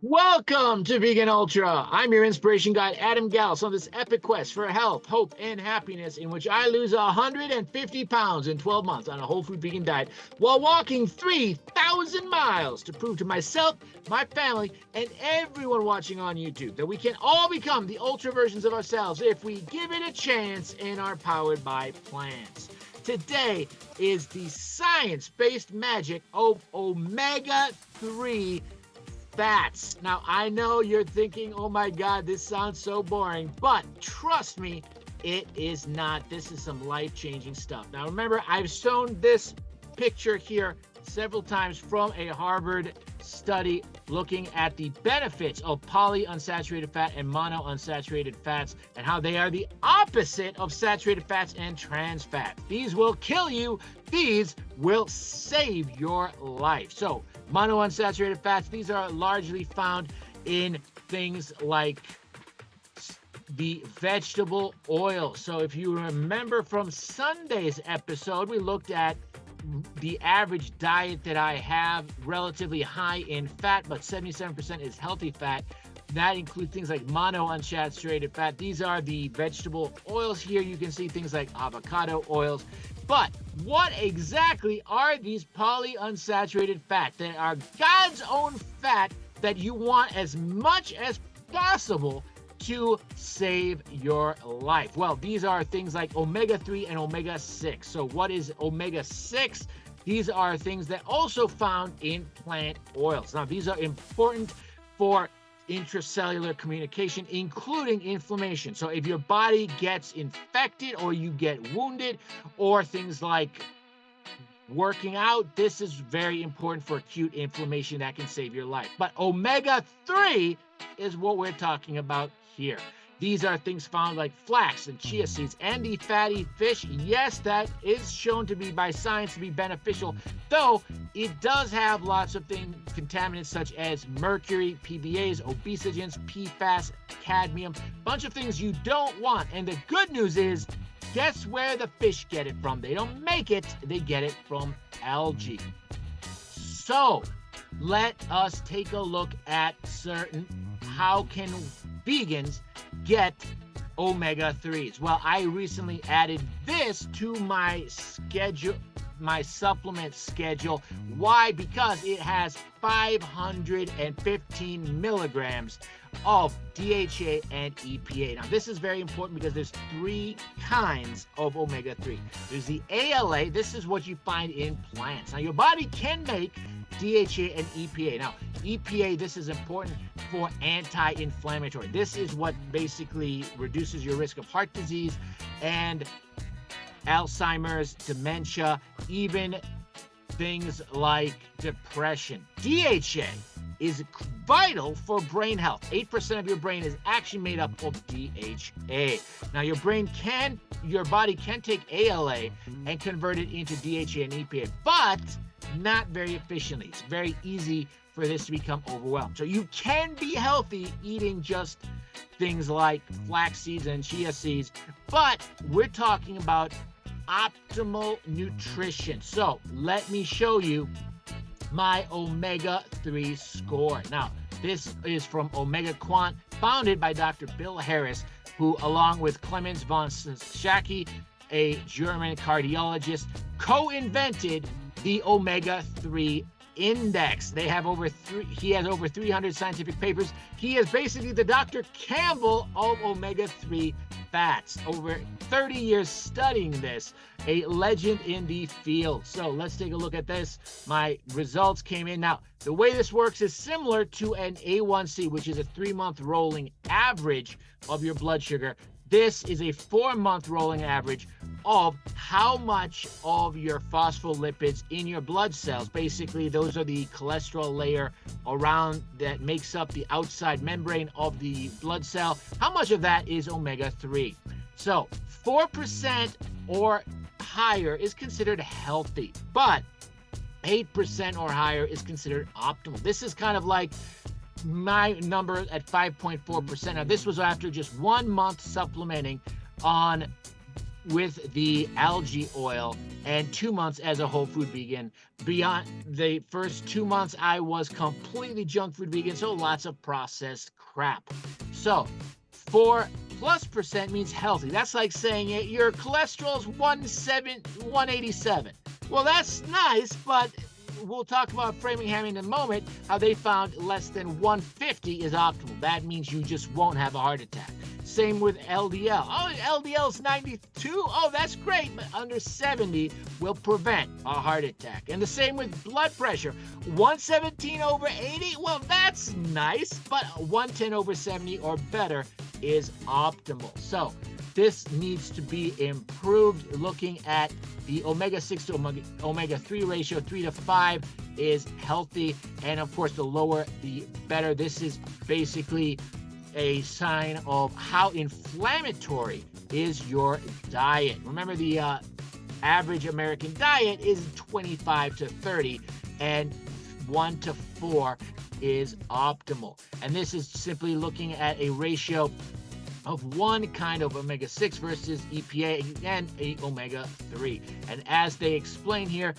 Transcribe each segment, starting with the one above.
Welcome to Vegan Ultra. I'm your inspiration guide, Adam Gals, on this epic quest for health, hope, and happiness, in which I lose 150 pounds in 12 months on a whole food vegan diet while walking 3,000 miles to prove to myself, my family, and everyone watching on YouTube that we can all become the ultra versions of ourselves if we give it a chance and are powered by plants. Today is the science-based magic of omega-3 fats. Now, I know you're thinking, oh my God, this sounds so boring, but trust me, it is not. This is some life-changing stuff. Now, remember, I've shown this picture here several times from a Harvard study looking at the benefits of polyunsaturated fat and monounsaturated fats and how they are the opposite of saturated fats and trans fats. These will kill you. These will save your life. So, monounsaturated fats, these are largely found in things like the vegetable oil. So if you remember from Sunday's episode, we looked at the average diet that I have, relatively high in fat, but 77% is healthy fat. That includes things like monounsaturated fat. These are the vegetable oils here. You can see things like avocado oils. But what exactly are these polyunsaturated fats? They are God's own fat that you want as much as possible to save your life. Well, these are things like omega-3 and omega-6. So what is omega-6? These are things that also found in plant oils. Now, these are important for intracellular communication, including inflammation. So if your body gets infected or you get wounded or things like working out, this is very important for acute inflammation that can save your life. But omega-3 is what we're talking about here. These are things found like flax and chia seeds and the fatty fish. Yes, that is shown to be by science to be beneficial, though it does have lots of contaminants such as mercury, PBAs, obesogens, PFAS, cadmium, bunch of things you don't want. And the good news is, guess where the fish get it from? They don't make it, they get it from algae. So let us take a look at how can vegans get omega-3s. Well, I recently added this to my schedule, my supplement schedule. Why? Because it has 515 milligrams of DHA and EPA. Now, this is very important because there's three kinds of omega-3. There's the ALA. This is what you find in plants. Now, your body can make DHA and EPA. Now, EPA, this is important for anti-inflammatory. This is what basically reduces your risk of heart disease and Alzheimer's, dementia, even things like depression. DHA is vital for brain health. 8% of your brain is actually made up of DHA. Now, your body can take ALA and convert it into DHA and EPA, but not very efficiently. It's very easy for this to become overwhelmed. So you can be healthy eating just things like flax seeds and chia seeds, but we're talking about optimal nutrition. So let me show you my omega-3 score. Now, this is from Omega Quant, founded by Dr. Bill Harris, who, along with Clemens von Schacke, a German cardiologist, co-invented the omega-3 index. He has over 300 scientific papers. He is basically the Dr. Campbell of omega-3 fats. Over 30 years studying this, a legend in the field. So let's take a look at this. My results came in. Now, the way this works is similar to an A1C, which is a 3-month rolling average of your blood sugar. This is a 4-month rolling average of how much of your phospholipids in your blood cells, basically those are the cholesterol layer around that makes up the outside membrane of the blood cell, how much of that is omega-3? So 4% or higher is considered healthy, but 8% or higher is considered optimal. This is kind of like my number at 5.4%. Now, this was after just 1 month supplementing on with the algae oil and 2 months as a whole food vegan. Beyond the first 2 months, I was completely junk food vegan, so lots of processed crap. So 4+% means healthy. That's like saying your cholesterol's 187. Well, that's nice, but we'll talk about Framingham in a moment, how they found less than 150 is optimal. That means you just won't have a heart attack. Same with LDL. Oh, LDL's 92. Oh, that's great, but under 70 will prevent a heart attack. And the same with blood pressure. 117/80. Well, that's nice, but 110/70 or better is optimal. So this needs to be improved. Looking at the omega-6 to omega-3 ratio, 3 to 5 is healthy. And of course, the lower, the better. This is basically a sign of how inflammatory is your diet. Remember, the average American diet is 25 to 30, and 1 to 4 is optimal. And this is simply looking at a ratio of one kind of omega-6 versus EPA and a omega-3. And as they explain here,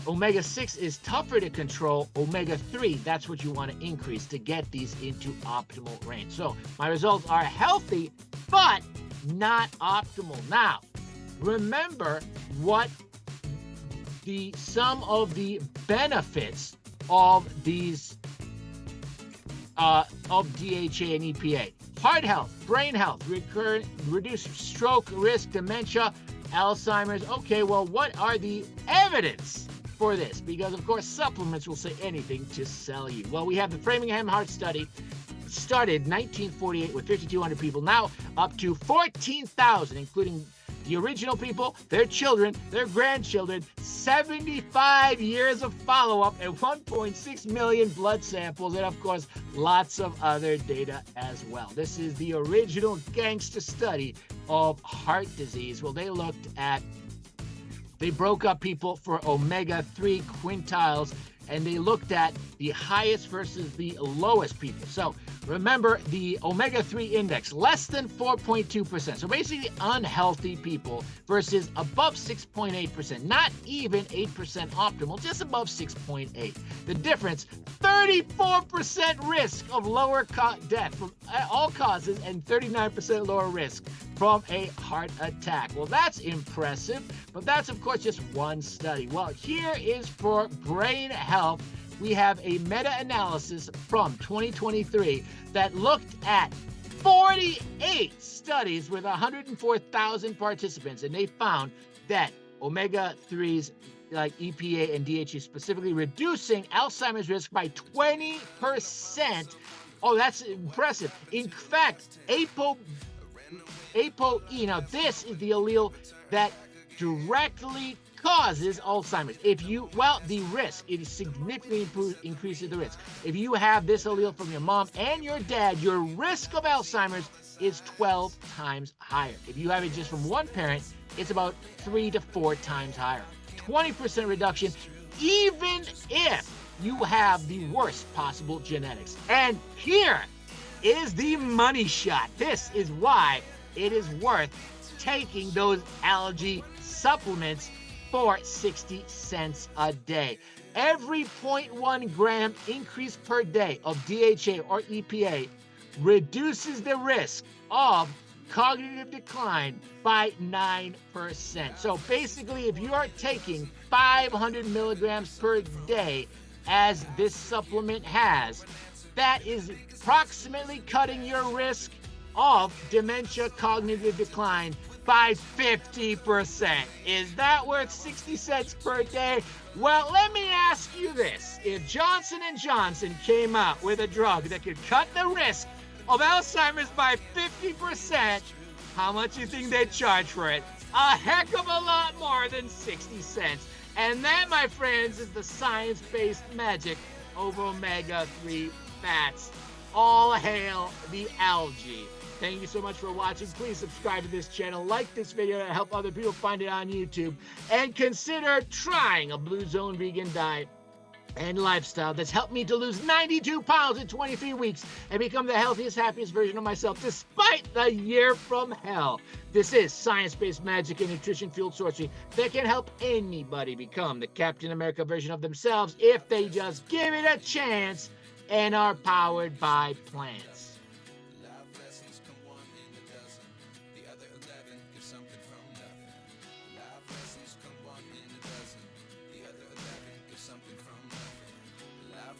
omega-6 is tougher to control. Omega-3, that's what you want to increase to get these into optimal range. So my results are healthy, but not optimal. Now, remember what some of the benefits of these of DHA and EPA. Heart health, brain health, reduced stroke risk, dementia, Alzheimer's. Okay, well, what are the evidence for this? Because, of course, supplements will say anything to sell you. Well, we have the Framingham Heart Study. Started 1948 with 5,200 people, now up to 14,000, including the original people, their children, their grandchildren, 75 years of follow-up, and 1.6 million blood samples, and of course, lots of other data as well. This is the original gangster study of heart disease. Well, they broke up people for omega-3 quintiles, and they looked at the highest versus the lowest people. So remember, the omega-3 index, less than 4.2%. So basically unhealthy people versus above 6.8%. Not even 8% optimal, just above 6.8. The difference, 34% risk of lower death from all causes and 39% lower risk from a heart attack. Well, that's impressive, but that's, of course, just one study. Well, here is for brain health. We have a meta-analysis from 2023 that looked at 48 studies with 104,000 participants, and they found that omega-3s like EPA and DHA specifically reducing Alzheimer's risk by 20%. Oh, that's impressive. In fact, ApoE, now this is the allele that directly causes Alzheimer's. The risk, it significantly increases the risk. If you have this allele from your mom and your dad, your risk of Alzheimer's is 12 times higher. If you have it just from one parent, it's about 3 to 4 times higher. 20% reduction, even if you have the worst possible genetics. And here is the money shot. This is why it is worth taking those algae supplements for 60 cents a day. Every 0.1 gram increase per day of DHA or EPA reduces the risk of cognitive decline by 9%. So basically, if you are taking 500 milligrams per day, as this supplement has, that is approximately cutting your risk of dementia cognitive decline by 50%. Is that worth 60 cents per day? Well, let me ask you this. If Johnson & Johnson came out with a drug that could cut the risk of Alzheimer's by 50%, how much do you think they'd charge for it? A heck of a lot more than 60 cents. And that, my friends, is the science-based magic of omega-3 fats. All hail the algae. Thank you so much for watching. Please subscribe to this channel, like this video to help other people find it on YouTube, and consider trying a Blue Zone vegan diet. and lifestyle that's helped me to lose 92 pounds in 23 weeks and become the healthiest, happiest version of myself despite the year from hell. This is science-based magic and nutrition-fueled sorcery that can help anybody become the Captain America version of themselves if they just give it a chance and are powered by plants. Life lessons come one in a dozen. The other 11 give something from nothing. Life lessons come one in a dozen. The other 11 give something from nothing. Life